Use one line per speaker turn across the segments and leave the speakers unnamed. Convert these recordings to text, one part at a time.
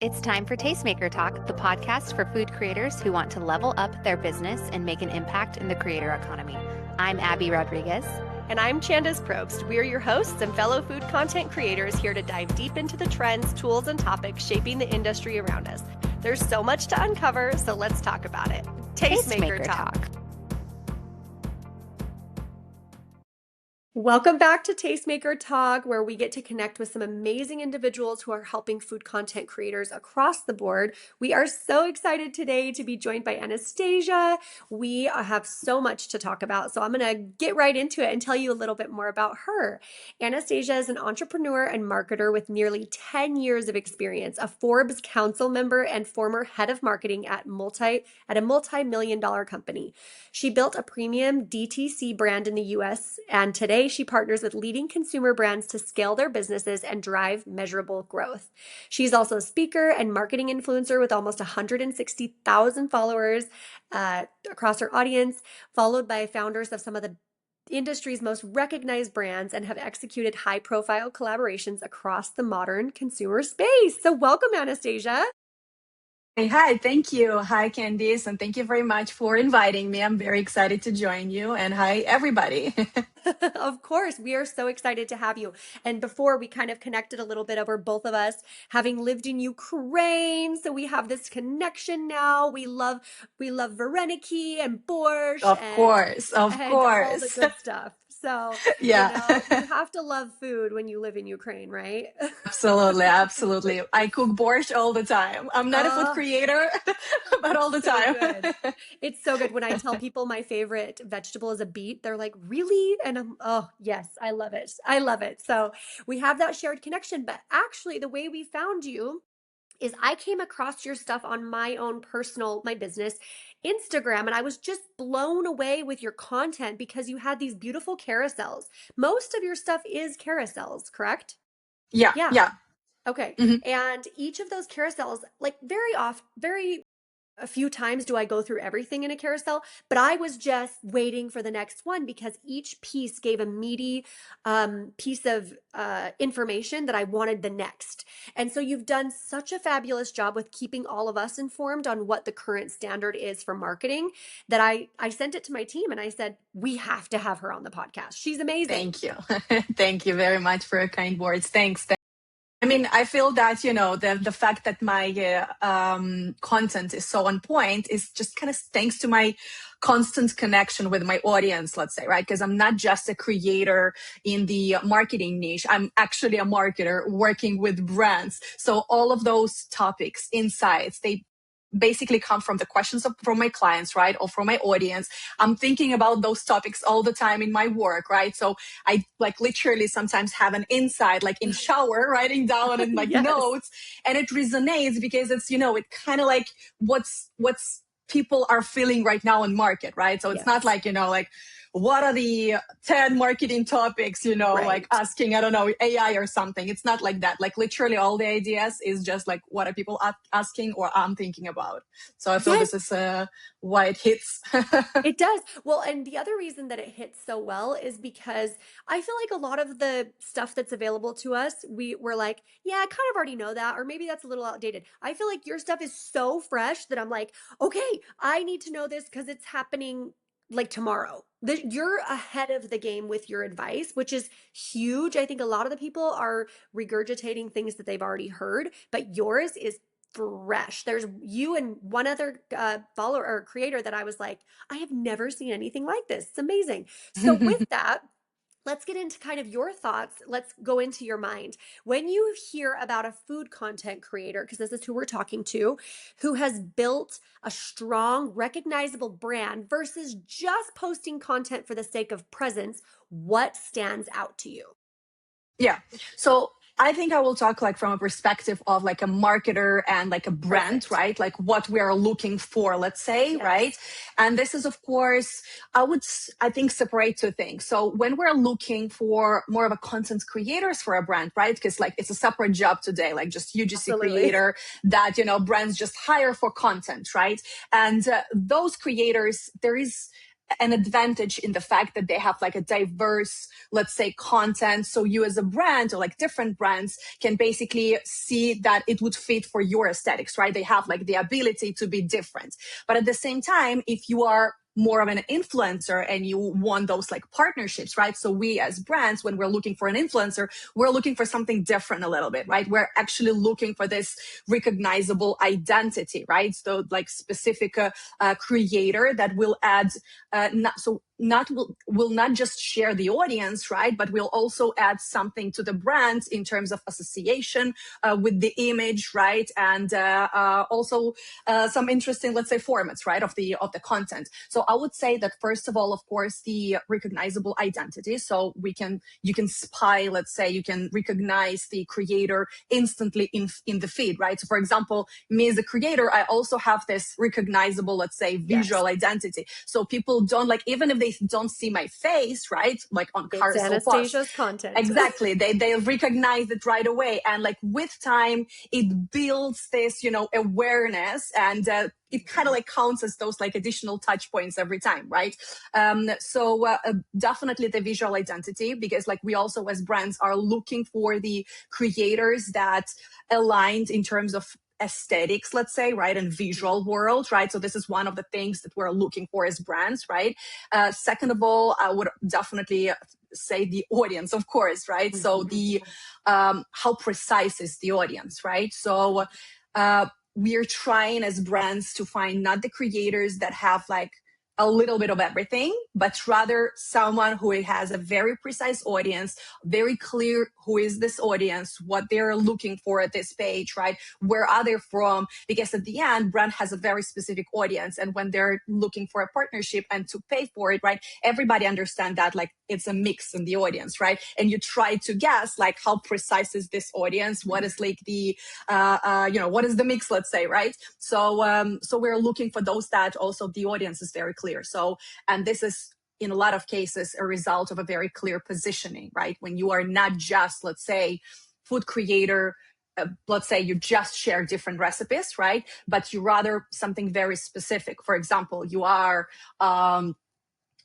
It's time for Tastemaker Talk, the podcast for food creators who want to level up their business and make an impact in the creator economy. I'm Abby Rodriguez.
And I'm Chandace Probst. We're your hosts and fellow food content creators here to dive deep into the trends, tools, and topics shaping the industry around us. There's so much to uncover, so let's talk about it. Tastemaker Talk. Welcome back to Tastemaker Talk, where we get to connect with some amazing individuals who are helping food content creators across the board. We are so excited today to be joined by Anastasia. We have so much to talk about, so I'm going to get right into it and tell you a little bit more about her. Anastasia is an entrepreneur and marketer with nearly 10 years of experience, a Forbes Council Member and former head of marketing at a multi-million-dollar company. She built a premium DTC brand in the US, and today she partners with leading consumer brands to scale their businesses and drive measurable growth. She's also a speaker and marketing influencer with almost 160,000 followers across her audience, followed by founders of some of the industry's most recognized brands, and have executed high-profile collaborations across the modern consumer space. So welcome, Anastasia.
Hi, thank you. Hi, Candice, and thank you very much for inviting me. I'm very excited to join you, and hi, everybody.
Of course, we are so excited to have you. And before we kind of connected a little bit over both of us having lived in Ukraine, so we have this connection now. We love Vareniki and borscht
Of
and
course.
all the good stuff. So,
Yeah.
you have to love food when you live in Ukraine, right?
Absolutely. I cook borscht all the time. I'm not a food creator, but all the time.
Good. It's so good. When I tell people my favorite vegetable is a beet, they're like, really? And oh, yes, I love it. I love it. So we have that shared connection. But actually, the way we found you is I came across your stuff on my own my business Instagram, and I was just blown away with your content because you had these beautiful carousels. Most of your stuff is carousels, correct?
Yeah.
Okay.
Mhm.
And each of those carousels, like very a few times do I go through everything in a carousel, but I was just waiting for the next one because each piece gave a meaty piece of information that I wanted the next. And so you've done such a fabulous job with keeping all of us informed on what the current standard is for marketing that I sent it to my team and I said, we have to have her on the podcast. She's amazing.
Thank you. Thank you very much for your kind words. Thanks. I mean, I feel that, the fact that my content is so on point is just kind of thanks to my constant connection with my audience, let's say, right? Because I'm not just a creator in the marketing niche. I'm actually a marketer working with brands. So all of those topics, insights, they basically come from the questions from my clients, right? Or from my audience. I'm thinking about those topics all the time in my work, right? So I like literally sometimes have an insight, like in shower, writing down in like
Yes.
notes, and it resonates because it's, it kind of like what's people are feeling right now in market, right? So it's not like, like what are the 10 marketing topics, right. Like asking, I don't know, AI or something. It's not like that. Like literally all the ideas is just like, what are people asking or I'm thinking about? So I feel this is why it hits.
It does. Well, and the other reason that it hits so well is because I feel like a lot of the stuff that's available to us, we're like, yeah, I kind of already know that, or maybe that's a little outdated. I feel like your stuff is so fresh that I'm like, okay, I need to know this because it's happening like tomorrow. You're ahead of the game with your advice, which is huge. I think a lot of the people are regurgitating things that they've already heard, but yours is fresh. There's you and one other follower or creator that I was like, I have never seen anything like this. It's amazing. So with that, let's get into kind of your thoughts. Let's go into your mind. When you hear about a food content creator, because this is who we're talking to, who has built a strong, recognizable brand versus just posting content for the sake of presence, what stands out to you?
Yeah. So I think I will talk like from a perspective of like a marketer and like a brand, right? Like what we are looking for, let's say, right? And this is, of course, I think separate two things. So when we're looking for more of a content creators for a brand, right? Because like it's a separate job today, like just UGC creator that, brands just hire for content, right? And those creators, there is an advantage in the fact that they have like a diverse, let's say, content. So you as a brand or like different brands can basically see that it would fit for your aesthetics, right? They have like the ability to be different. But at the same time, if you are more of an influencer and you want those like partnerships, right? So we as brands, when we're looking for an influencer, we're looking for something different a little bit, right? We're actually looking for this recognizable identity, right? So like specific creator that will add, will not just share the audience, right? But will also add something to the brand in terms of association with the image, right? And also some interesting, let's say, formats, right, of the content. So I would say that first of all, of course, the recognizable identity. So you can spy, let's say, you can recognize the creator instantly in the feed, right? So for example, me as a creator, I also have this recognizable, let's say, visual identity. So people don't like, even if they don't see my face, right, like on carousel posts,
Anastasia's content.
exactly, they recognize it right away. And like with time, it builds this, awareness, and it kind of like counts as those like additional touch points every time, right? So definitely the visual identity, because like we also as brands are looking for the creators that aligned in terms of aesthetics, let's say, right, and visual world, right? So this is one of the things that we're looking for as brands, right? Second of all, I would definitely say the audience, of course, right? So the how precise is the audience, right? So we're trying as brands to find not the creators that have like a little bit of everything, but rather someone who has a very precise audience, very clear who is this audience, what they're looking for at this page, right? Where are they from? Because at the end, brand has a very specific audience. And when they're looking for a partnership and to pay for it, right? Everybody understand that like it's a mix in the audience, right? And you try to guess like how precise is this audience? What is like the, what is the mix, let's say, right? So, so we're looking for those that also the audience is very clear. So, and this is in a lot of cases a result of a very clear positioning, right? When you are not just, let's say, food creator, let's say you just share different recipes, right? But you rather something very specific. For example, you are,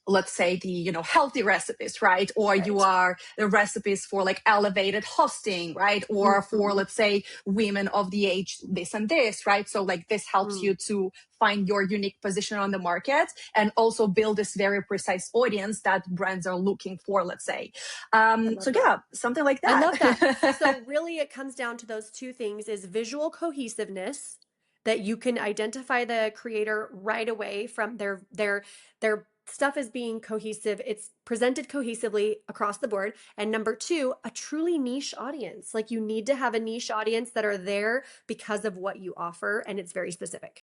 let's say the healthy recipes, right? Or you are the recipes for like elevated hosting, right? Or for, let's say, women of the age this and this, right? So like this helps you to find your unique position on the market and also build this very precise audience that brands are looking for, let's say. So yeah, something like that.
I love that. So really it comes down to those two things: is visual cohesiveness, that you can identify the creator right away from their stuff as being cohesive. It's presented cohesively across the board. And number two, a truly niche audience. Like you need to have a niche audience that are there because of what you offer, and it's very specific.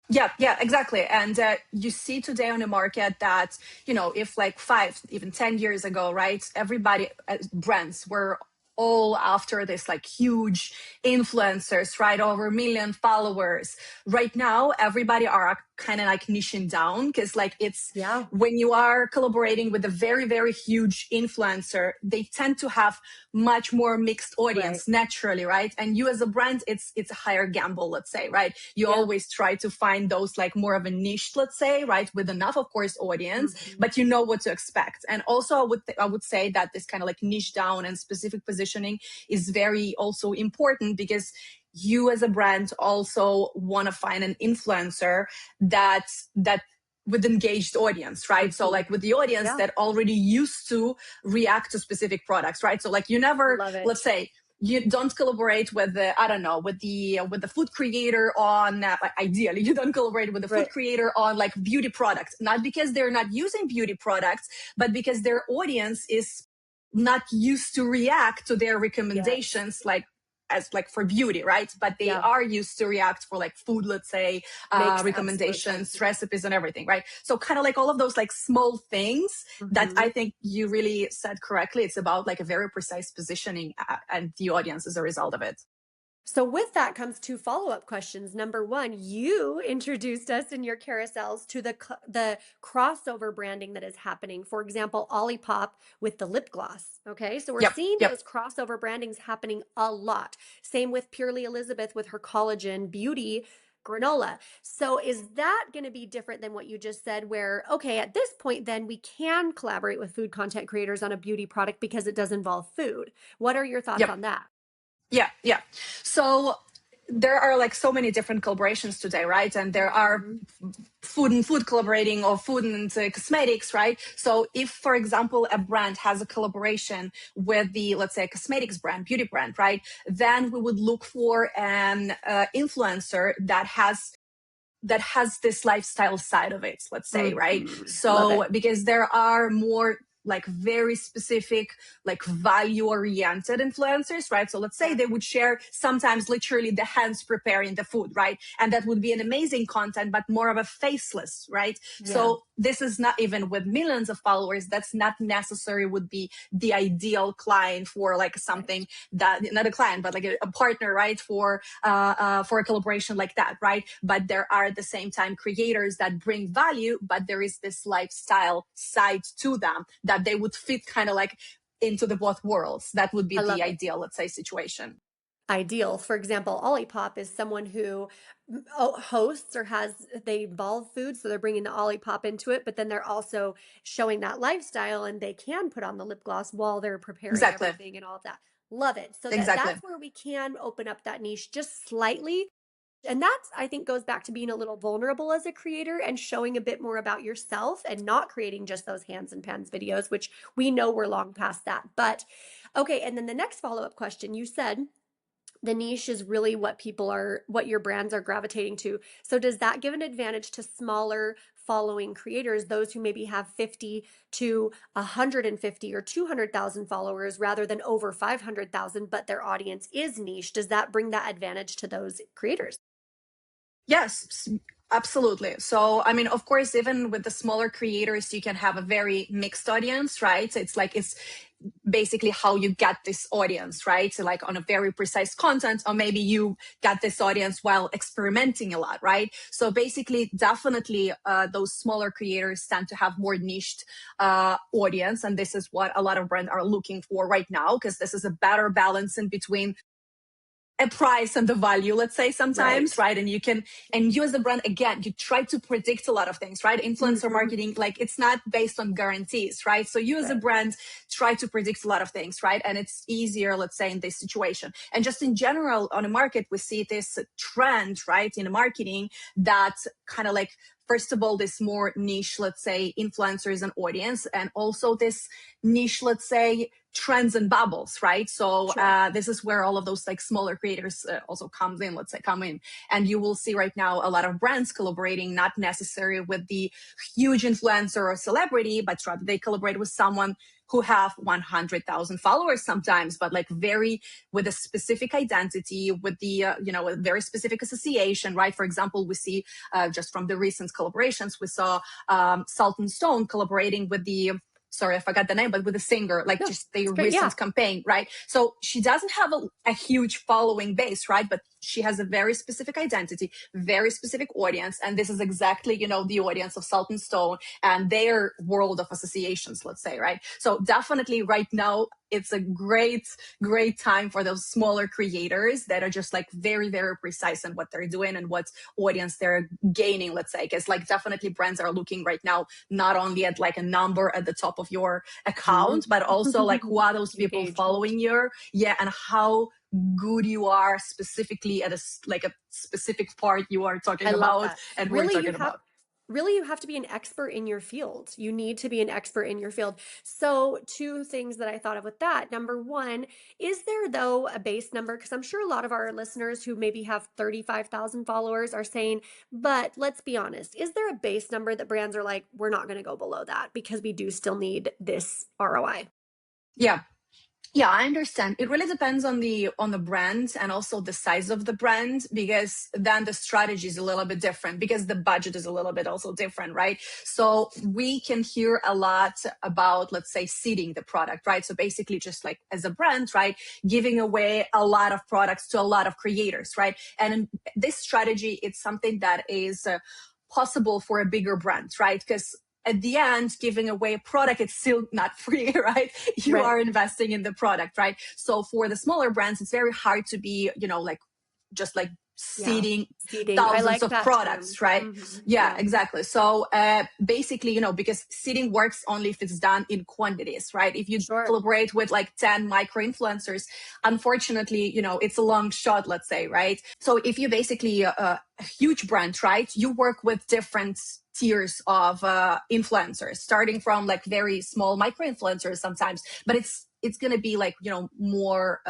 Yeah, exactly. And you see today on the market that, if like 5, even 10 years ago, right, everybody, brands were all after this like huge influencers, right? Over 1 million followers. Right now, everybody are kind of like niching down, because like it's when you are collaborating with a very, very huge influencer, they tend to have much more mixed audience naturally, right? And you as a brand, it's a higher gamble, let's say, right? You always try to find those like more of a niche, let's say, right? With enough, of course, audience, but you know what to expect. And also I would say that this kind of like niche down and specific positioning is very also important, because you as a brand also want to find an influencer that with engaged audience, right? So like with the audience that already used to react to specific products, right? So like you never, let's say, you don't collaborate with with the food creator on, ideally, you don't collaborate with the food creator on like beauty products, not because they're not using beauty products, but because their audience is not used to react to their recommendations, like as like for beauty, right? But they are used to react for like food, let's say, recommendations, recipes, and everything, right? So kind of like all of those like small things that I think you really said correctly. It's about like a very precise positioning and the audience as a result of it.
So with that comes two follow-up questions. Number one, you introduced us in your carousels to the crossover branding that is happening. For example, Olipop with the lip gloss. Okay, so we're seeing those crossover brandings happening a lot. Same with Purely Elizabeth with her collagen beauty granola. So is that going to be different than what you just said, where, okay, at this point, then we can collaborate with food content creators on a beauty product because it does involve food? What are your thoughts
Yep.
on that?
Yeah. So there are like so many different collaborations today, right? And there are food and food collaborating, or food and cosmetics, right? So if, for example, a brand has a collaboration with the, let's say, a cosmetics brand, beauty brand, right? Then we would look for an influencer that has this lifestyle side of it, let's say, right?
Love
So
it.
because there are more like very specific, like value oriented influencers, right? So let's say they would share sometimes literally the hands preparing the food, right? And that would be an amazing content, but more of a faceless, right?
Yeah.
So this is not, even with millions of followers, that's not necessary would be the ideal client for like something that, not a client, but like a partner, right? For a collaboration like that, right? But there are at the same time creators that bring value, but there is this lifestyle side to them that they would fit kind of like into the both worlds. That would be
I
the
love it.
ideal, let's say, situation.
Ideal. For example, Olipop is someone who hosts or they involve food, so they're bringing the Olipop into it, but then they're also showing that lifestyle, and they can put on the lip gloss while they're preparing
Exactly.
everything and all of that. Love it. So
Exactly.
that's where we can open up that niche just slightly. And that's, I think, goes back to being a little vulnerable as a creator and showing a bit more about yourself and not creating just those hands and pans videos, which we know we're long past that. But okay, and then the next follow-up question, you said the niche is really what your brands are gravitating to. So does that give an advantage to smaller following creators, those who maybe have 50 to 150 or 200,000 followers rather than over 500,000, but their audience is niche? Does that bring that advantage to those creators?
Yes, absolutely. So, I mean, of course, even with the smaller creators, you can have a very mixed audience, right? It's basically how you get this audience, right? So like on a very precise content, or maybe you got this audience while experimenting a lot, right? So basically, definitely, those smaller creators tend to have more niched audience. And this is what a lot of brands are looking for right now, because this is a better balance in between a price and the value, let's say sometimes, right? And you as a brand, again, you try to predict a lot of things, right? Influencer marketing, like it's not based on guarantees, right? So you as a brand try to predict a lot of things, right? And it's easier, let's say, in this situation. And just in general, on the market, we see this trend, right? In marketing that kind of like, first of all, this more niche, let's say, influencers and audience, and also this niche, let's say, trends and bubbles, right? So this is where all of those like smaller creators also come in. And you will see right now a lot of brands collaborating, not necessarily with the huge influencer or celebrity, but rather they collaborate with someone who have 100,000 followers sometimes, but like very with a specific identity, with the, a very specific association, right? For example, we see just from the recent collaborations, we saw Salt and Stone collaborating with sorry, I forgot the name, but with a singer, like just the recent campaign, right? So she doesn't have a huge following base, right? But she has a very specific identity, very specific audience. And this is exactly, the audience of Salt and Stone and their world of associations, let's say, right? So definitely right now, it's a great time for those smaller creators that are just like very, very precise in what they're doing and what audience they're gaining, let's say. Because like definitely brands are looking right now, not only at like a number at the top of your account, but also like who are those people following you? Yeah. And how good you are specifically at a specific part you are talking about and we're talking about.
Really, you have to be an expert in your field. You need to be an expert in your field. So, two things that I thought of with that. Number one, is there though a base number? Because I'm sure a lot of our listeners who maybe have 35,000 followers are saying, but let's be honest, is there a base number that brands are like, we're not going to go below that because we do still need this ROI?
Yeah, I understand. It really depends on the brand and also the size of the brand, because then the strategy is a little bit different, because the budget is a little bit also different, right? So we can hear a lot about, let's say, seeding the product, right? So basically just like as a brand, right, giving away a lot of products to a lot of creators, right? And in this strategy, it's something that is possible for a bigger brand, right? Because at the end, giving away a product, it's still not free, right? You are investing in the product, right? So for the smaller brands, it's very hard to be, just like seeding
Seeding. I
thousands
like
of
that
products,
term.
right?
Mm-hmm.
Yeah, exactly. So basically, because seeding works only if it's done in quantities, right? If you
Sure.
collaborate with like 10 micro influencers, unfortunately, it's a long shot, let's say, right? So if you basically a huge brand, right? You work with different tiers of influencers, starting from like very small micro influencers sometimes, but it's going to be like, more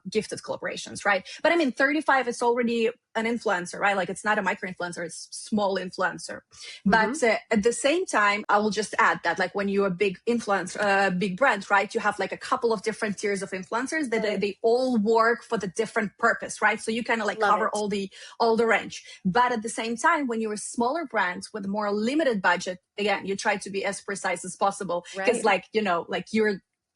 gifted collaborations, right? But I mean, 35 is already an influencer, right? Like it's not a micro influencer, it's small influencer.
Mm-hmm.
But at the same time, I will just add that like when you're a big influencer, big brand, right? You have like a couple of different tiers of influencers that they all work for the different purpose, right? So you kind of like cover all the range. But at the same time, when you're a smaller brand with a more limited budget, again, you try to be as precise as possible because like, like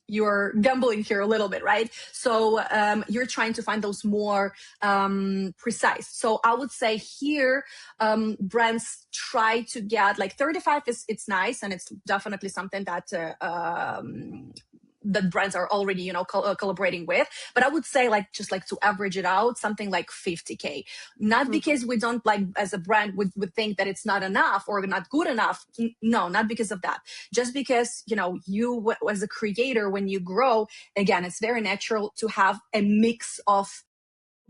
you're gambling here a little bit, right? So you're trying to find those more precise. So I would say here, brands try to get like 35 it's nice, and it's definitely something that that brands are already, collaborating with. But I would say like, just like to average it out, something like 50K. Not because we don't like, as a brand, would think that it's not enough or not good enough. No, not because of that. Just because, you as a creator, when you grow, again, it's very natural to have a mix of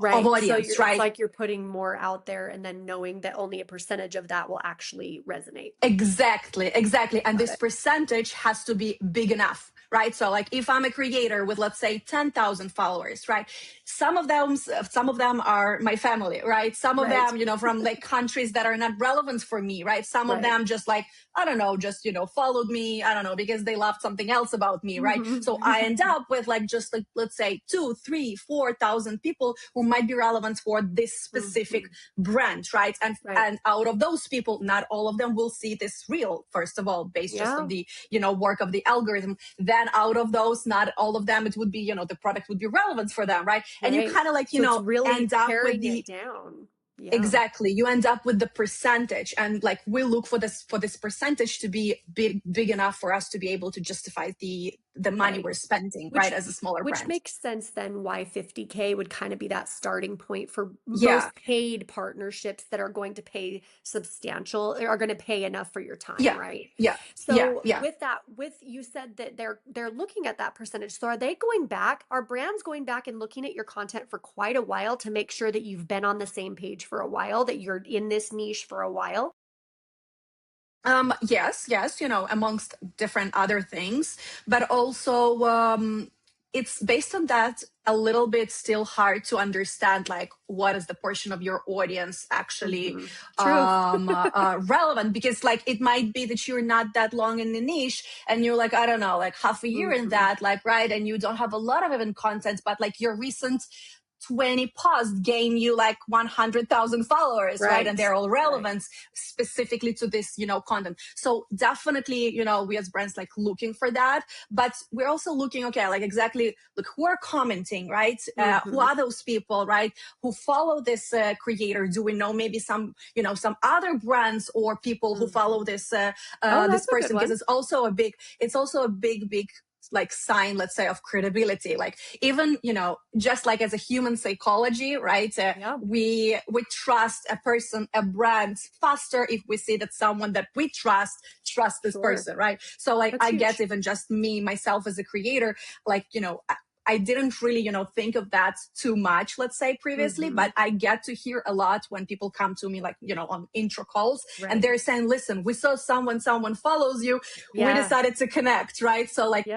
audience,
so
right?
it's like you're putting more out there and then knowing that only a percentage of that will actually resonate.
Exactly. And this percentage has to be big enough, right? So like if I'm a creator with, let's say, 10,000 followers, right? Some of them are my family, right? Some of them, from like countries that are not relevant for me, right? Some of them just like, I don't know, just, followed me, I don't know, because they loved something else about me, right? So I end up with like, just like, let's say 2, 3, 4,000 people who might be relevant for this specific brand, right? And out of those people, not all of them will see this reel, first of all, based just on the, work of the algorithm. Then out of those, not all of them, it would be, the product would be relevant for them, right? And you kind of like,
so it's really
end up with
it down. Yeah.
Exactly. You end up with the percentage, and like we look for this percentage to be big enough for us to be able to justify the money we're spending, right? As a smaller brand.
Which makes sense then why 50K would kind of be that starting point for most paid partnerships that are going to pay substantial, are going to pay enough for your time, right? So with that, you said that they're looking at that percentage. So are brands going back and looking at your content for quite a while to make sure that you've been on the same page for a while, that you're in this niche for a while?
Yes, amongst different other things, but also it's based on that a little bit still hard to understand, like what is the portion of your audience actually relevant, because like it might be that you're not that long in the niche and you're like, I don't know, like half a year in that, like, right, and you don't have a lot of even content, but like your recent 20 posts gain you like 100,000 followers, right? And they're all relevant specifically to this, content. So definitely, we as brands like looking for that, but we're also looking, okay, like exactly, look, who are commenting, right? Who are those people, right? Who follow this creator? Do we know maybe some other brands or people who follow this, this person? Because it's also a big like sign, let's say, of credibility. Like even, just like as a human psychology, right? We trust a person, a brand faster if we see that someone that we trust this person, right? So like I guess even just me, myself as a creator, like, I didn't really, think of that too much, let's say previously, but I get to hear a lot when people come to me, like, on intro calls and they're saying, listen, we saw someone follows you. We decided to connect, right? So like,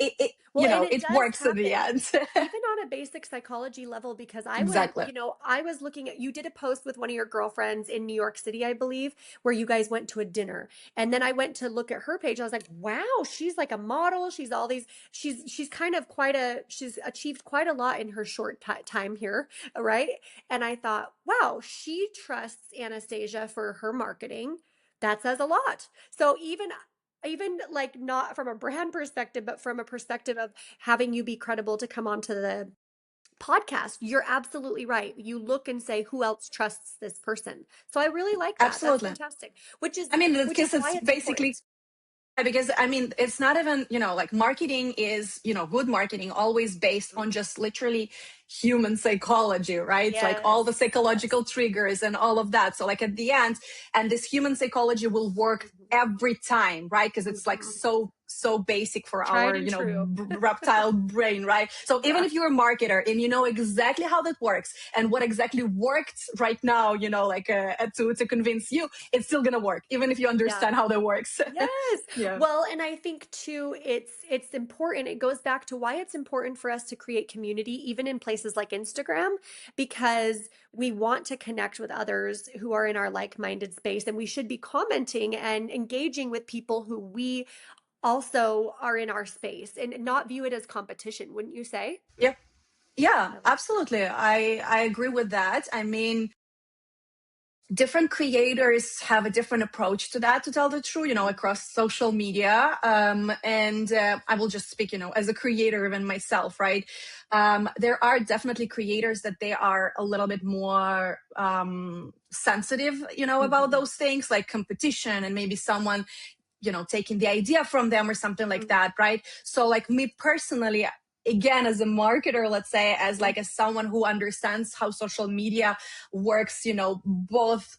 it works in the end.
Even on a basic psychology level, because I was looking at, you did a post with one of your girlfriends in New York City, I believe, where you guys went to a dinner. And then I went to look at her page. I was like, wow, she's like a model. She's all these, she's kind of she's achieved quite a lot in her short time here. Right. And I thought, wow, she trusts Anastasia for her marketing. That says a lot. So even like not from a brand perspective, but from a perspective of having you be credible to come onto the podcast, you're absolutely right. You look and say, who else trusts this person? So I really like that.
Absolutely.
That's fantastic. Which is
I mean,
why
because it's basically
important.
Because I mean, it's not even, like marketing is, good marketing always based on just literally human psychology, right? Like all the
Yes.
psychological triggers and all of that. So like at the end, and this human psychology will work every time, right? Because it's like so basic for
Tried
our,
and true.
reptile brain, right? So even if you're a marketer and you know exactly how that works and what exactly worked right now, like to convince you, it's still gonna work, even if you understand how that works.
Yes.
Yeah.
Well, and I think too, it's important. It goes back to why it's important for us to create community, even in places like Instagram, because we want to connect with others who are in our like-minded space, and we should be commenting and engaging with people who we also are in our space and not view it as competition, wouldn't you say?
Yeah. Yeah,
I love
absolutely. I agree with that. I mean, different creators have a different approach to that, to tell the truth, across social media. And I will just speak, as a creator, even myself, right? There are definitely creators that they are a little bit more sensitive, about those things like competition and maybe someone, taking the idea from them or something like that, right? So like me personally, again, as a marketer, let's say, as like as someone who understands how social media works, both,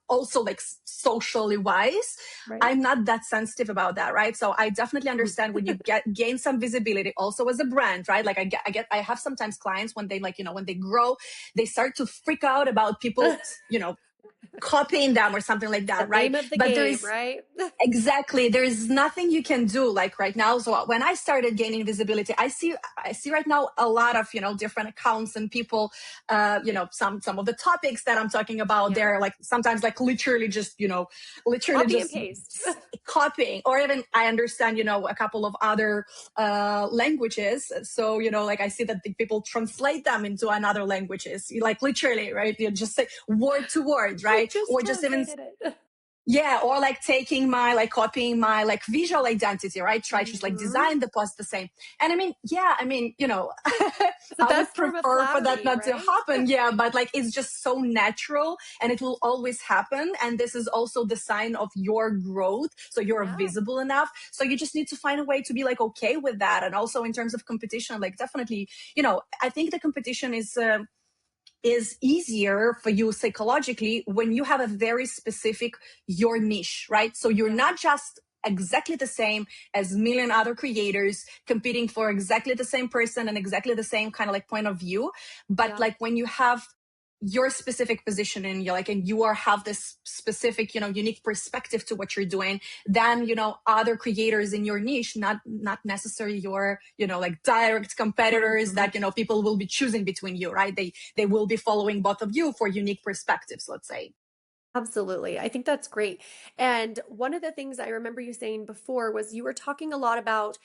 also like socially wise,
Right.
I'm not that sensitive about that, right? So I definitely understand when you gain some visibility also as a brand, right? Like I have sometimes clients when they like, when they grow, they start to freak out about people, copying them or something like
The
that, right?
name of the
But there
game,
is
right?
exactly, there is nothing you can do like right now. So when I started gaining visibility, I see right now a lot of, different accounts and people, some of the topics that I'm talking about, they're like sometimes like literally just, literally
Copy and
just
paste.
copying, or even I understand, a couple of other languages. So, like I see that the people translate them into another languages, like literally, right? You just say word to word,
I
right?
just
Or just even
translated it.
yeah, or like copying my like visual identity, right? Try to like design the post the same. And I mean,
It's the
I would
best form of
prefer for that
flattery,
not to
right?
happen. Yeah, but like it's just so natural and it will always happen. And this is also the sign of your growth. So you're
Yeah.
visible enough. So you just need to find a way to be like okay with that. And also in terms of competition, like definitely, I think the competition is easier for you psychologically when you have a very specific your niche, right? So you're not just exactly the same as million other creators competing for exactly the same person and exactly the same kind of like point of view, but like when you have your specific position and you're like and you have this specific unique perspective to what you're doing, then other creators in your niche, not necessarily your like direct competitors that people will be choosing between you, right? They will be following both of you for unique perspectives, let's say.
Absolutely. I think that's great. And one of the things I remember you saying before was you were talking a lot about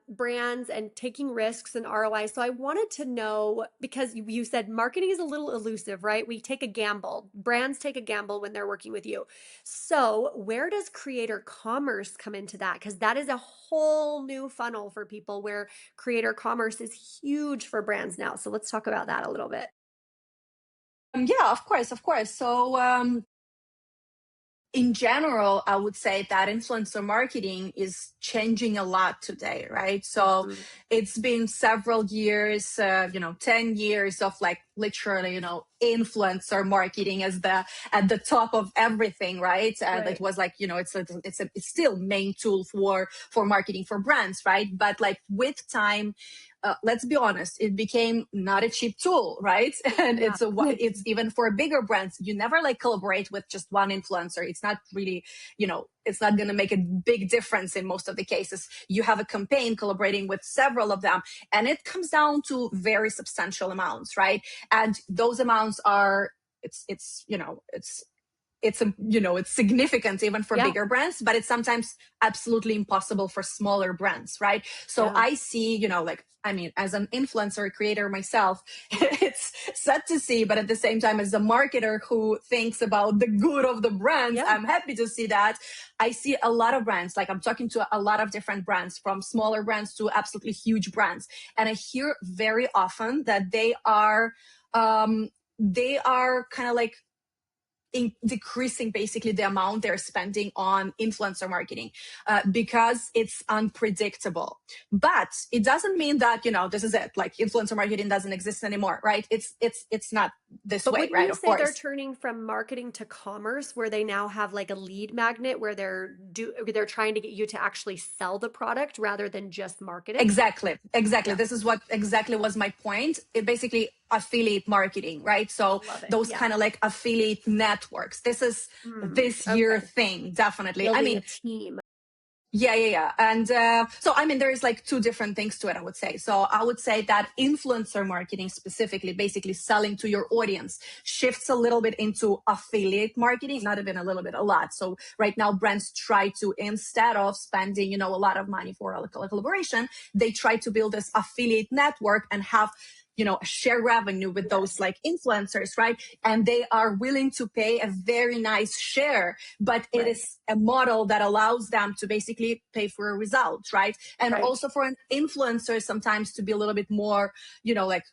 brands and taking risks and ROI. So I wanted to know, because you said marketing is a little elusive, right? We take a gamble. Brands take a gamble when they're working with you. So where does creator commerce come into that? Because that is a whole new funnel for people where creator commerce is huge for brands now. So let's talk about that a little bit.
Yeah, of course. So in general, I would say that influencer marketing is changing a lot today, right? So it's been several years, 10 years of like literally, influencer marketing as at the top of everything, right? And it was like, it's still main tool for marketing for brands, right? But like with time, let's be honest, it became not a cheap tool, right? And it's even for bigger brands. You never like collaborate with just one influencer. It's not really, it's not going to make a big difference in most of the cases. You have a campaign collaborating with several of them, and it comes down to very substantial amounts, right? And those amounts are, it's significant even for bigger brands, but it's sometimes absolutely impossible for smaller brands, right? So I see, as an influencer creator myself, it's sad to see, but at the same time, as a marketer who thinks about the good of the brands, I'm happy to see that. I see a lot of brands, like I'm talking to a lot of different brands, from smaller brands to absolutely huge brands. And I hear very often that they are kind of like decreasing basically the amount they're spending on influencer marketing because it's unpredictable. But it doesn't mean that, this is it, like influencer marketing doesn't exist anymore, right? It's not this
But
way,
wouldn't
right?
you
Of
say they're
course.
turning from marketing to commerce, where they now have like a lead magnet where they're trying to get you to actually sell the product rather than just market it?
Exactly.
Yeah.
This is what exactly was my point. It basically affiliate marketing, right? So
Love it.
those
Yeah.
kind of like affiliate networks. This is this year
Okay.
thing, definitely. I
Building
mean,
a team.
yeah. And so, I mean, there is like two different things to it, I would say. So I would say that influencer marketing specifically, basically selling to your audience, shifts a little bit into affiliate marketing, not even a little bit, a lot. So right now brands try to, instead of spending, a lot of money for a collaboration, they try to build this affiliate network and have share revenue with those like influencers, right? And they are willing to pay a very nice share, but it is a model that allows them to basically pay for a result, right? And also for an influencer sometimes to be a little bit more, like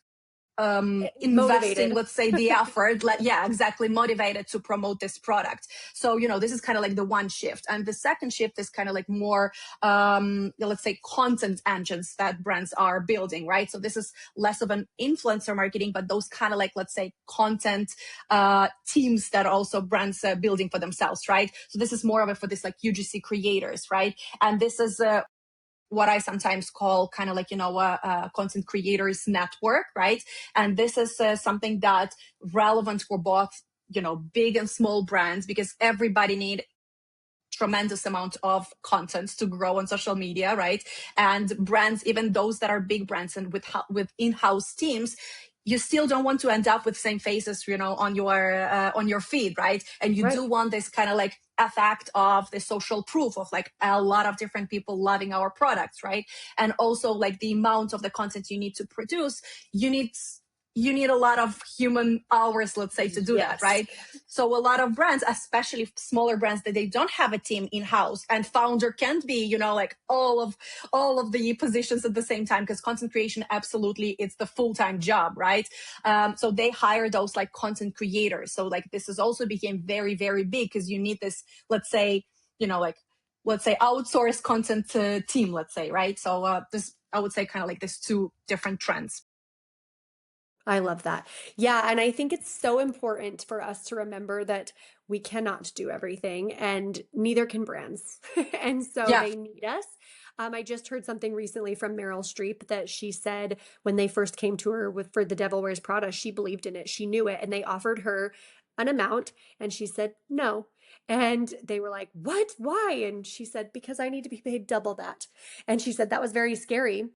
investing,
Motivated.
let's say, the effort, exactly, motivated to promote this product. So, this is kind of like the one shift. And the second shift is kind of like more, let's say, content engines that brands are building, right? So this is less of an influencer marketing, but those kind of like, let's say, content teams that also brands building for themselves, right? So this is more of it for this like UGC creators, right? And this is what I sometimes call kind of like, content creators network, right? And this is something that relevant for both, big and small brands, because everybody need tremendous amount of content to grow on social media, right? And brands, even those that are big brands and with in-house teams, you still don't want to end up with same faces, on your feed, right? And you do want this kind of like effect of the social proof of like a lot of different people loving our products, right? And also like the amount of the content you need to produce, you need a lot of human hours, let's say, to do that, right? So a lot of brands, especially smaller brands, that they don't have a team in-house, and founder can't be, like all of the positions at the same time, because content creation, absolutely, it's the full-time job, right? So they hire those like content creators. So like this has also became very, very big, because you need this, let's say, outsourced content team, let's say, right? So this, I would say, kind of like these two different trends.
I love that. Yeah. And I think it's so important for us to remember that we cannot do everything, and neither can brands. And so they need us. I just heard something recently from Meryl Streep that she said when they first came to her for The Devil Wears Prada, she believed in it. She knew it. And they offered her an amount, and she said no. And they were like, "What? Why?" And she said, "Because I need to be paid double that." And she said that was very scary.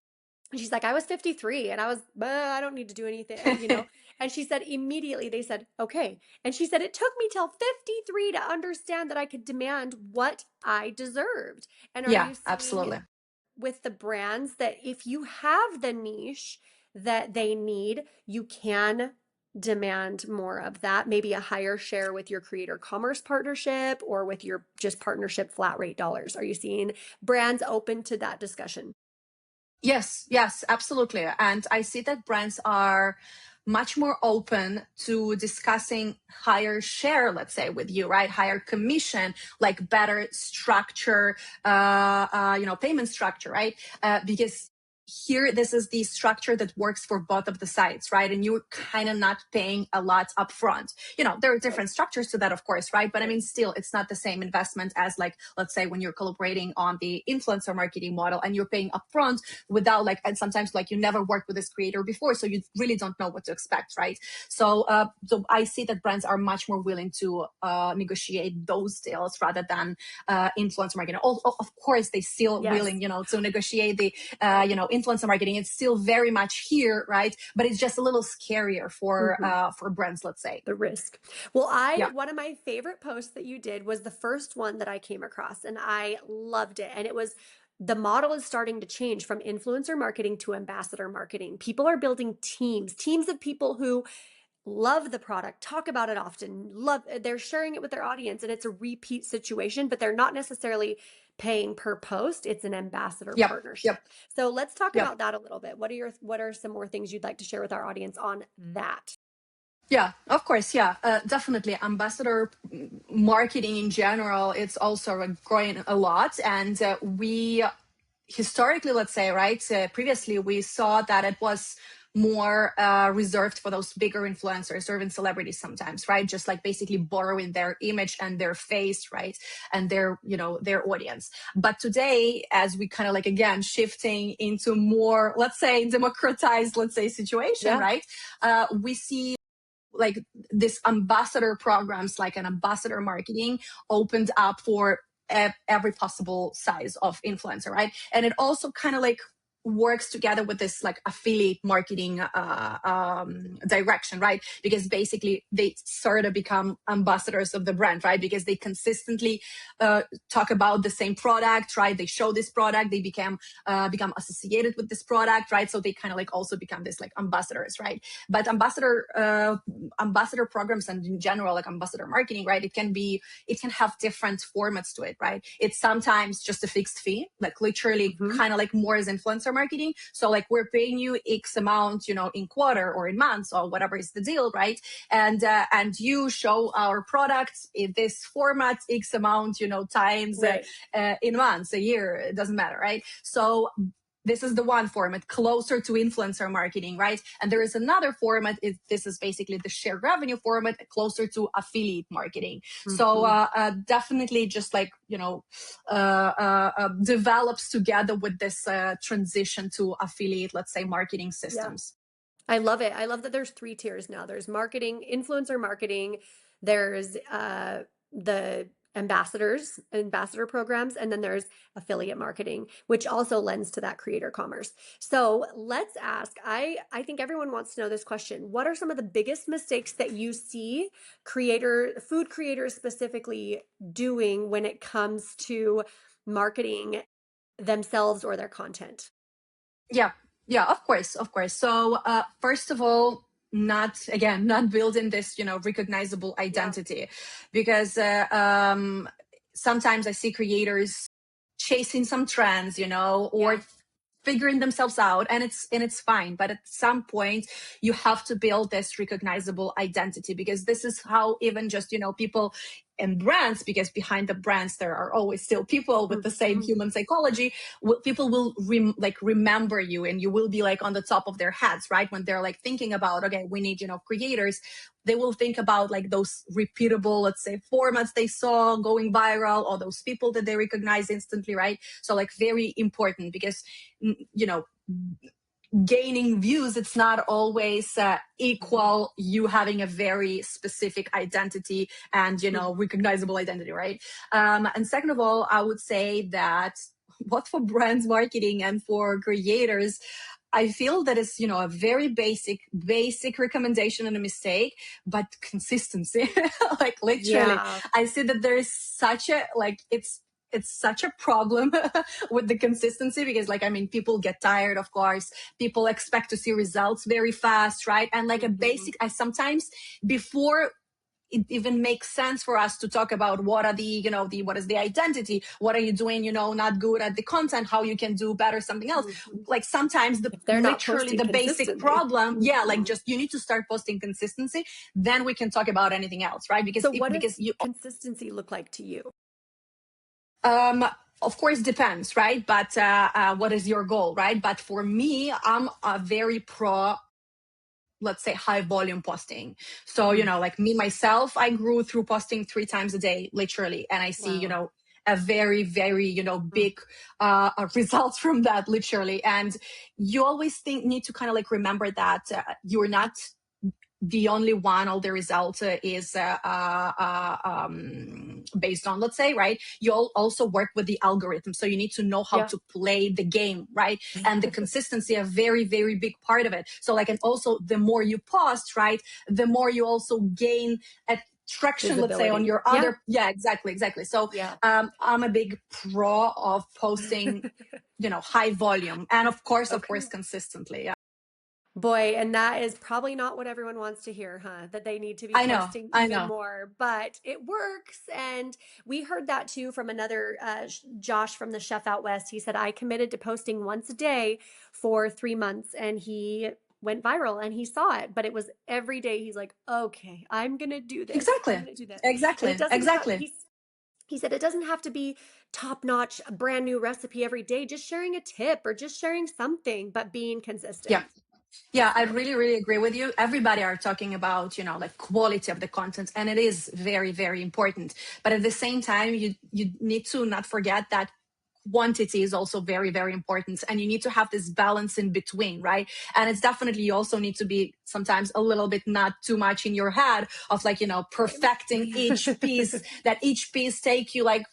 And she's like, "I was 53 and I don't need to do anything. And she said immediately they said, "Okay." And she said, "It took me till 53 to understand that I could demand what I deserved." And are you seeing
absolutely.
with the brands that if you have the niche that they need, you can demand more of that, maybe a higher share with your creator commerce partnership or with your just partnership flat rate dollars? Are you seeing brands open to that discussion?
Yes, absolutely. And I see that brands are much more open to discussing higher share, let's say, with you, right? Higher commission, like better structure, payment structure, right? Because here, this is the structure that works for both of the sides, right? And you're kind of not paying a lot upfront. There are different structures to that, of course, right? But I mean, still, it's not the same investment as like, let's say, when you're collaborating on the influencer marketing model and you're paying upfront without like, and sometimes like you never worked with this creator before, so you really don't know what to expect, right? So I see that brands are much more willing to negotiate those deals rather than influencer marketing. Of course, they still willing, to negotiate the, influencer marketing. It's still very much here, right? But it's just a little scarier for brands, let's say.
The risk. Well, one of my favorite posts that you did was the first one that I came across, and I loved it. And it was, the model is starting to change from influencer marketing to ambassador marketing. People are building teams of people who love the product, talk about it often, they're sharing it with their audience, and it's a repeat situation, but they're not necessarily paying per post. It's an ambassador partnership. So let's talk about that a little bit. What are some more things you'd like to share with our audience on that?
Yeah, of course. Yeah, definitely. Ambassador marketing in general, it's also growing a lot. And we historically, let's say, right, previously we saw that it was more reserved for those bigger influencers or even celebrities sometimes, right? Just like basically borrowing their image and their face, right? And their, their audience. But today, as we kind of like, again, shifting into more, let's say, democratized, let's say, situation, right? We see like this ambassador programs, like an ambassador marketing opened up for every possible size of influencer, right? And it also kind of like works together with this like affiliate marketing direction, right? Because basically they sort of become ambassadors of the brand, right? Because they consistently talk about the same product, right? They show this product, they become associated with this product, right? So they kind of like also become this like ambassadors, right? But ambassador programs and in general like ambassador marketing, right? It can have different formats to it, right? It's sometimes just a fixed fee, like literally kind of like more as influencer marketing. So like we're paying you X amount, in quarter or in months or whatever is the deal, right? And you show our products in this format X amount, times in months, a year, it doesn't matter, right? So this is the one format closer to influencer marketing, right? And there is another format. This is basically the shared revenue format closer to affiliate marketing. So definitely just like, develops together with this transition to affiliate, let's say, marketing systems.
I love it. I love that there's 3 tiers now. There's marketing, influencer marketing, there's the ambassador programs, and then there's affiliate marketing, which also lends to that creator commerce. So let's ask, I think everyone wants to know this question. What are some of the biggest mistakes that you see food creators specifically doing when it comes to marketing themselves or their content?
Yeah, of course. So first of all, not building this, recognizable identity, because sometimes I see creators chasing some trends, or figuring themselves out, and it's fine. But at some point, you have to build this recognizable identity, because this is how even just people and brands, because behind the brands there are always still people with the same human psychology. People will remember you, and you will be like on the top of their heads, right? When they're like thinking about, okay, we need creators, they will think about like those repeatable, let's say, formats they saw going viral, or those people that they recognize instantly, right? So like very important, because gaining views, it's not always equal you having a very specific identity and recognizable identity, right? And second of all, I would say that both for brands marketing and for creators, I feel that it's a very basic recommendation and a mistake, but consistency. Like literally, I see that there is such a it's such a problem with the consistency, because people get tired, of course. People expect to see results very fast, right? And like a basic, I sometimes, before it even makes sense for us to talk about what are what is the identity, what are you doing, not good at the content, how you can do better something else. Like sometimes literally the basic problem, just you need to start posting consistency, then we can talk about anything else, right? Because
what does consistency look like to you?
Of course, depends, right? But what is your goal, right? But for me, I'm a very pro, let's say, high volume posting. So, like me, myself, I grew through posting 3 times a day, literally. And I see, a very, very, big results from that, literally. And you always need to kind of like remember that you're not the only one. All the results is based on, let's say, right? You also work with the algorithm, so you need to know how to play the game, right? And the consistency, a very, very big part of it. So like, and also the more you post, right, the more you also gain traction, let's say, on your other exactly. So I'm a big pro of posting high volume, and of course consistently.
Boy, and that is probably not what everyone wants to hear, huh? That they need to be posting even more, but it works. And we heard that too from another Josh from the Chef Out West. He said, I committed to posting once a day for 3 months, and he went viral and he saw it, but it was every day. He's like, okay, I'm going to do this. I'm
Exactly.
going to do this. And it
Exactly.
doesn't have,
Exactly.
he said it doesn't have to be top notch, a brand new recipe every day, just sharing a tip or just sharing something, but being
Yeah.
consistent.
Yeah, I
So,
really, really agree with you. Everybody are talking about, like quality of the content, and it is very, very important. But at the same time, you need to not forget that quantity is also very, very important, and you need to have this balance in between, right? And it's definitely, you also need to be sometimes a little bit not too much in your head of like, perfecting each piece, that each piece takes you like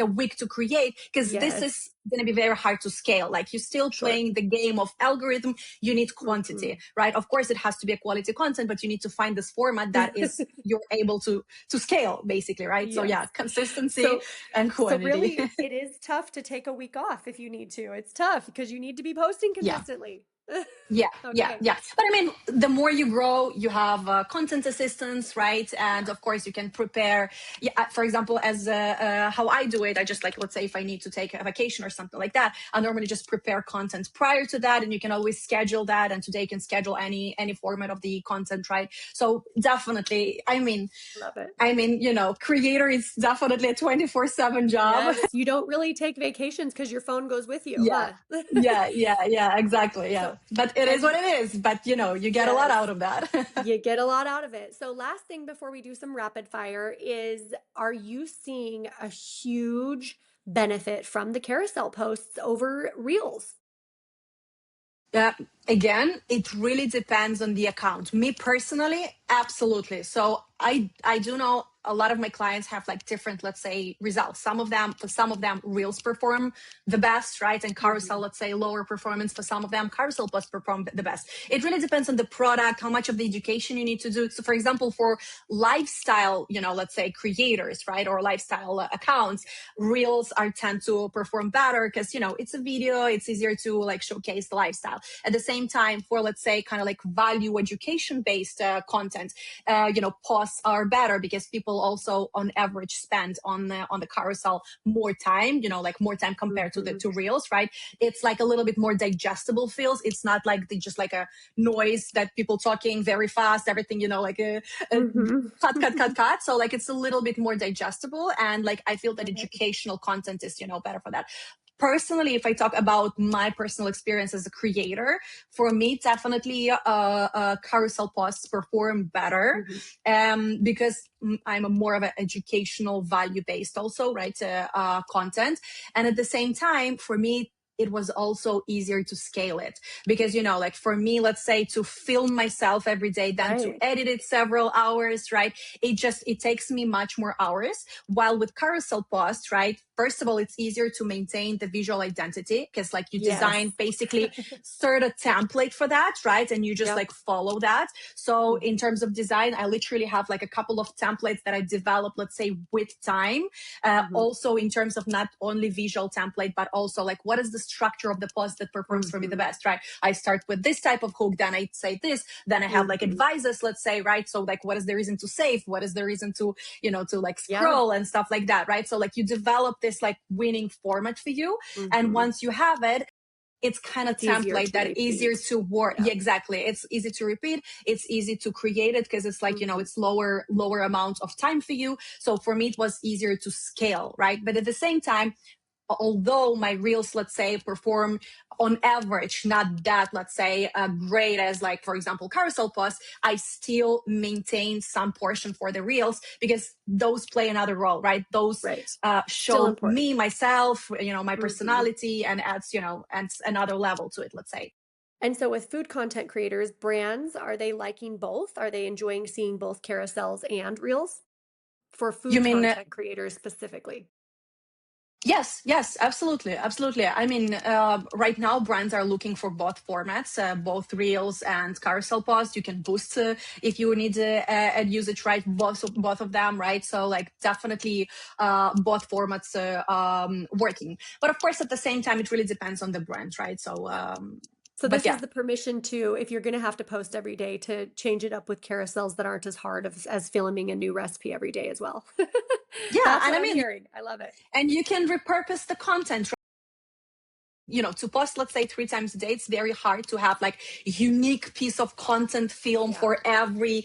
a week to create, because this
yes,
is going to be very hard to scale. Like, you're still
sure.
playing the game of algorithm. You need quantity, right? Of course it has to be a quality content, but you need to find this format that is you're able to scale, basically, right? So yeah,
Yes.
consistency
So,
and
so
quantity.
really, it is tough to take a week off if you need to. It's tough because you need to be posting
Yeah.
consistently.
Yeah, yeah,
Okay.
yeah. But I mean, the more you grow, you have content assistants, right? And of course, you can prepare. Yeah, for example, as how I do it, I just like, let's say if I need to take a vacation or something like that, I normally just prepare content prior to that, and you can always schedule that. And today you can schedule any format of the content, right? So definitely,
Love it.
creator is definitely a 24/7 job.
Yes. You don't really take vacations because your phone goes with you,
Yeah.
huh?
Yeah, exactly. Yeah.
So,
But it is what it is. But you get a lot
yes.
out of that.
You get a lot out of it. So, last thing before we do some rapid fire is, are you seeing a huge benefit from the carousel posts over reels?
Yeah, again, it really depends on the account. Me personally, absolutely. So I do know a lot of my clients have like different, let's say, results. For some of them, reels perform the best, right? And carousel, let's say, lower performance. For some of them, carousel plus perform the best. It really depends on the product, how much of the education you need to do. So for example, for lifestyle, let's say creators, right? Or lifestyle accounts, reels tend to perform better because, it's a video, it's easier to like showcase the lifestyle. At the same time, for let's say kind of like value education based content, posts are better because people also on average spend on the carousel more time, like more time compared to reels, right? It's like a little bit more digestible feels. It's not like just like a noise that people talking very fast, everything, like a cut. So like it's a little bit more digestible, and like I feel that educational content is better for that. Personally, if I talk about my personal experience as a creator, for me, definitely carousel posts perform better because I'm a more of an educational value based also, right? Content. And at the same time, for me, it was also easier to scale it because, like for me, let's say to film myself every day, then to edit it several hours, right? It takes me much more hours. While with carousel posts, right? First of all, it's easier to maintain the visual identity because like you design basically sort of template for that, right? And you just like follow that. So in terms of design, I literally have like a couple of templates that I developed, let's say with time. Also in terms of not only visual template, but also like what is the structure of the post that performs for me the best, right? I start with this type of hook, then I say this, then I have like advisors, let's say, right? So like what is the reason to save? What is the reason to, to like scroll and stuff like that, right? So like you develop this like winning format for you. And once you have it, it's kind of template that easier to work. Yeah, exactly. It's easy to repeat. It's easy to create it because it's like, it's lower amount of time for you. So for me, it was easier to scale, right? But at the same time, although my reels, let's say, perform on average, not that, let's say, great as like, for example, carousel posts, I still maintain some portion for the reels because those play another role, right? Those show me, myself, my personality and adds, adds another level to it, let's say.
And so with food content creators, brands, are they liking both? Are they enjoying seeing both carousels and reels for food content creators specifically?
Yes, absolutely. I mean, right now brands are looking for both formats, both reels and carousel posts. You can boost if you need ad usage, right? Both of them, right? So like definitely both formats working. But of course, at the same time, it really depends on the brand, right?
So this is the permission to, if you're going to have to post every day, to change it up with carousels that aren't as hard as filming a new recipe every day as well.
Yeah,
That's
and
what
I mean,
I'm hearing. I love it.
And you can repurpose the content, to post, let's say 3 times a day, it's very hard to have like a unique piece of content film for every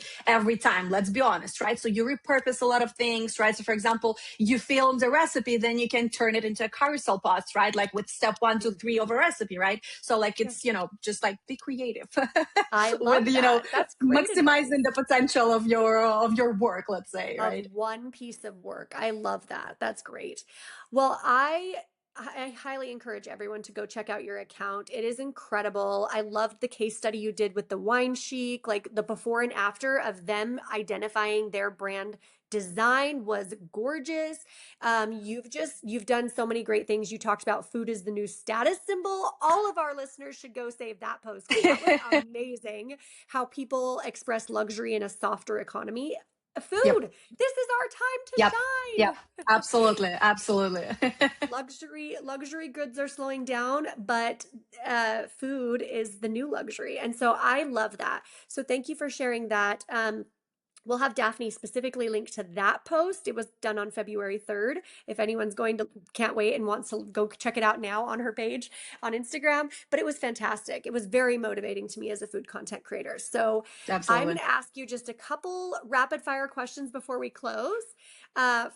time. Let's be honest, right? So you repurpose a lot of things, right? So for example, you film the recipe, then you can turn it into a carousel post, right? Like with step 1 to 3 of a recipe, right? So like it's, just like be creative
I love
with,
that. That's great
maximizing
advice.
the potential of your work, let's say,
Of
right?
one piece of work. I love that. That's great. Well, I highly encourage everyone to go check out your account. It is incredible. I loved the case study you did with the wine chic, like the before and after of them identifying their brand design was gorgeous. You've done so many great things. You talked about food is the new status symbol. All of our listeners should go save that post because that was amazing. How people express luxury in a softer economy.
Yep.
Food. This is our time to
Yep.
shine.
Yep. Absolutely. Absolutely.
Luxury goods are slowing down, but food is the new luxury, and so I love that. So thank you for sharing that. We'll have Daphne specifically linked to that post. It was done on February 3rd. If anyone's can't wait and wants to go check it out now on her page on Instagram. But it was fantastic. It was very motivating to me as a food content creator. So I'm going
Absolutely.
to ask you just a couple rapid fire questions before we close.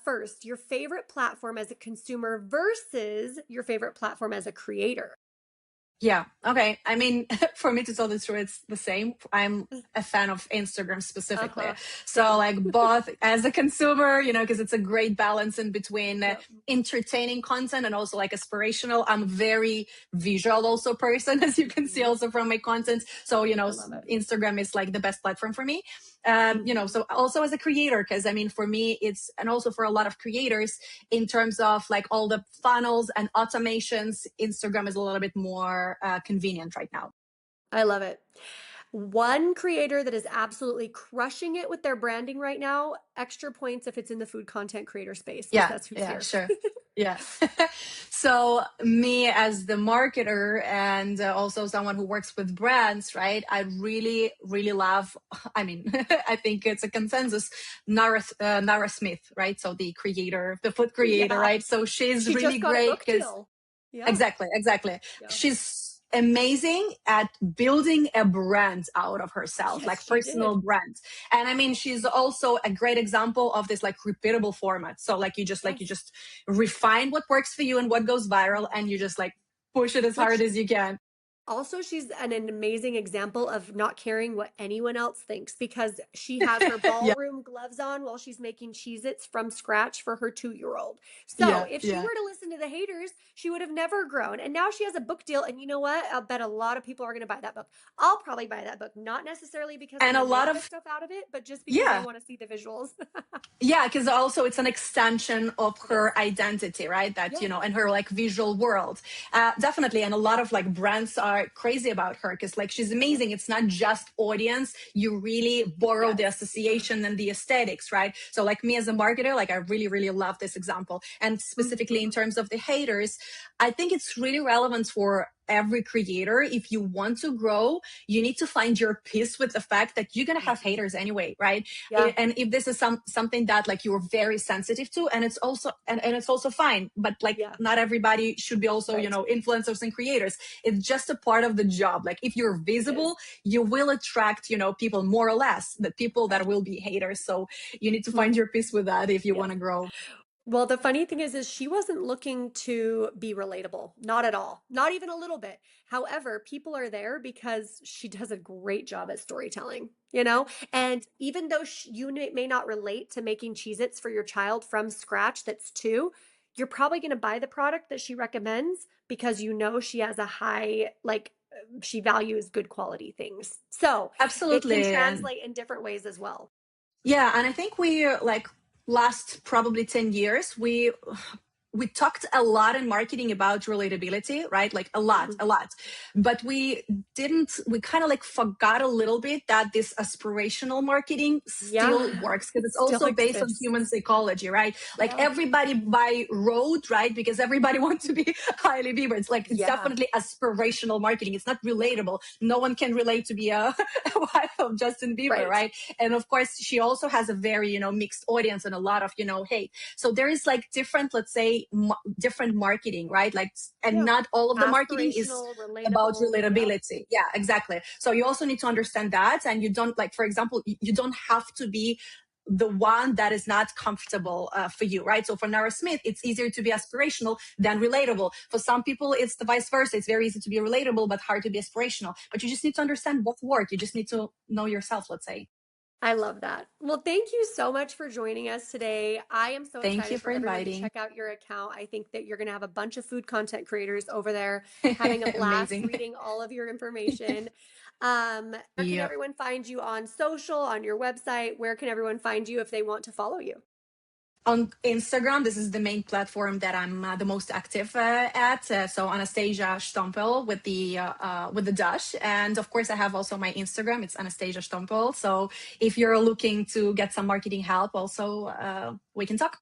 First, your favorite platform as a consumer versus your favorite platform as a creator.
Yeah. Okay. I mean, for me to tell the truth, it's the same. I'm a fan of Instagram specifically. So
Same.
like both as a consumer, because it's a great balance in between entertaining content and also like aspirational. I'm a very visual also person, as you can see also from my content. So, Instagram is like the best platform for me. So also as a creator, because I mean, for me, and also for a lot of creators in terms of like all the funnels and automations, Instagram is a little bit more convenient right now.
I love it. One creator that is absolutely crushing it with their branding right now, extra points if it's in the food content creator space, because that's who's here.
Sure. Yeah. So me as the marketer and also someone who works with brands, right? I really, really love, I mean, I think it's a consensus, Nara Smith, right? So the food creator, right? So she really
just got
great.
A book deal. Yeah.
Exactly.
Yeah.
She's amazing at building a brand out of herself,
Yes,
like personal brand. And I mean, she's also a great example of this like repeatable format. So like you just refine what works for you and what goes viral, and you just like push it as hard as you can.
Also, she's an amazing example of not caring what anyone else thinks, because she has her ballroom gloves on while she's making Cheez-Its from scratch for her 2-year-old. So if she were to listen to the haters, she would have never grown. And now she has a book deal. And you know what? I'll bet a lot of people are going to buy that book. I'll probably buy that book, not necessarily because
and
I
a lot
of
of
stuff out of it, but just because I want to see the visuals.
Because also it's an extension of her identity, right? That, and her like visual world. Definitely. And a lot of like brands are crazy about her because like she's amazing. It's not just audience. You really borrow the association and the aesthetics, right? So like me as a marketer, like I really, really love this example. And specifically in terms of the haters, I think it's really relevant for every creator. If you want to grow, you need to find your peace with the fact that you're going to have haters anyway, right? And if this is something that like you're very sensitive to, and it's also and it's also fine, but like not everybody should be also influencers and creators. It's just a part of the job. Like if you're visible, you will attract people more or less, the people that will be haters. So you need to find your peace with that if you want to grow.
Well, the funny thing is she wasn't looking to be relatable. Not at all. Not even a little bit. However, people are there because she does a great job at storytelling, And even though you may not relate to making Cheez-Its for your child from scratch that's 2, you're probably going to buy the product that she recommends because she has a high, she values good quality things. So
absolutely,
it can translate in different ways as well.
Yeah. And I think we last probably 10 years, we talked a lot in marketing about relatability, right? Like a lot. But we kind of forgot a little bit that this aspirational marketing still works because it's also based on human psychology, right? Like everybody buy road, right? Because everybody wants to be Hailey Bieber. It's it's definitely aspirational marketing. It's not relatable. No one can relate to be a wife of Justin Bieber, right? And of course, she also has a very, mixed audience and a lot of, hate. So there is different, let's say, many different marketing, right? Like, and
Yeah.
not all of the marketing is
Aspirational,
about
relatable.
relatability. Yeah, exactly. So you also need to understand that. And you don't, like, for example, you don't have to be the one that is not comfortable for you, right? So for Nara Smith, it's easier to be aspirational than relatable. For some people, it's the vice versa. It's very easy to be relatable, but hard to be aspirational. But you just need to understand both work. You just need to know yourself, let's say.
I love that. Well, thank you so much for joining us today. I am so
Thank you
excited
for
for everyone to
inviting.
check out your account. I think that you're going to have a bunch of food content creators over there having a blast
Amazing.
reading all of your information. Where can
Yeah.
everyone find you on social, on your website? Where can everyone find you if they want to follow you?
On Instagram, this is the main platform that I'm the most active at. So Anastasia Shtompel with the dash, and of course I have also my Instagram. It's Anastasia Shtompel. So if you're looking to get some marketing help, also we can talk.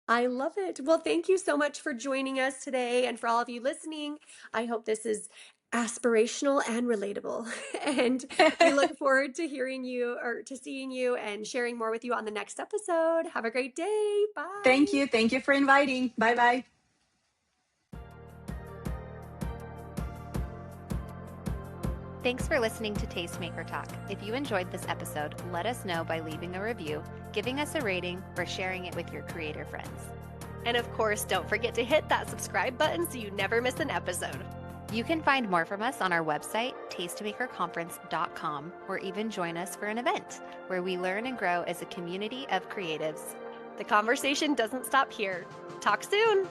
I love it. Well, thank you so much for joining us today. And for all of you listening, I hope this is aspirational and relatable. And we look forward to hearing you or to seeing you and sharing more with you on the next episode. Have a great day. Bye.
Thank you. Thank you for inviting. Bye bye.
Thanks for listening to Tastemaker Talk. If you enjoyed this episode, let us know by leaving a review, giving us a rating, or sharing it with your creator friends.
And of course, don't forget to hit that subscribe button so you never miss an episode.
You can find more from us on our website, tastemakerconference.com, or even join us for an event where we learn and grow as a community of creatives.
The conversation doesn't stop here. Talk soon.